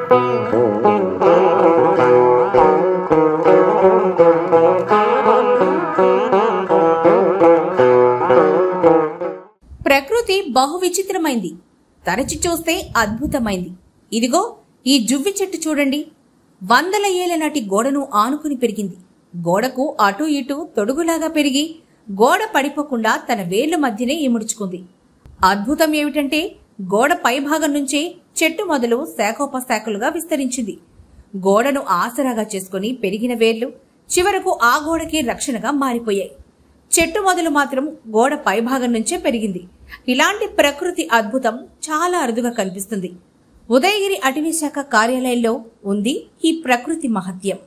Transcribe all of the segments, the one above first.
ప్రకృతి బహు విచిత్రమైంది, తరచి చూస్తే అద్భుతమైంది. ఇదిగో ఈ జువ్వి చెట్టు చూడండి, వందల ఏళ్ల నాటి గోడను ఆనుకుని పెరిగింది. గోడకు అటూ ఇటూ తొడుగులాగా పెరిగి గోడ పడిపోకుండా తన వేళ్ల మధ్యనే ఇముడుచుకుంది. అద్భుతం ఏమిటంటే గోడ పైభాగం నుంచే చెట్టు మొదలు శాఖోపశాఖలుగా విస్తరించింది. గోడను ఆసరాగా చేసుకుని పెరిగిన వేళ్లు చివరకు ఆ గోడకే రక్షణగా మారిపోయాయి. చెట్టు మొదలు మాత్రం గోడ పైభాగం నుంచే పెరిగింది. ఇలాంటి ప్రకృతి అద్భుతం చాలా అరుదుగా కనిపిస్తుంది. ఉదయగిరి అటవీ శాఖ కార్యాలయంలో ఉంది ఈ ప్రకృతి మహత్యం.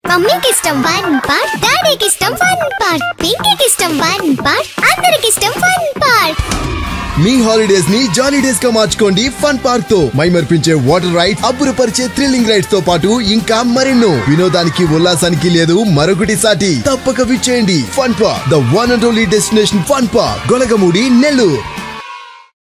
మమ్మీకి ఇష్టం ఫన్ పార్ట్, డాడీకి ఇష్టం ఫన్ పార్ట్, పింకీకి ఇష్టం ఫన్ పార్ట్, అందరికి ఇష్టం ఫన్ పార్ట్. మీ హాలిడేస్ ని జాలీ డేస్ గా మార్చుకోండి ఫన్ పార్క్ తో. మైమర్పించే వాటర్ రైడ్స్, అబ్బురపరిచే థ్రిల్లింగ్ రైడ్స్ తో పాటు ఇంకా మరెన్నో. వినోదానికి ఉల్లాసానికి లేదు మరొకటి సాటి. తప్పక విచ్చేయండి fun park, the one and only destination fun park, Golagamudi, Nellore.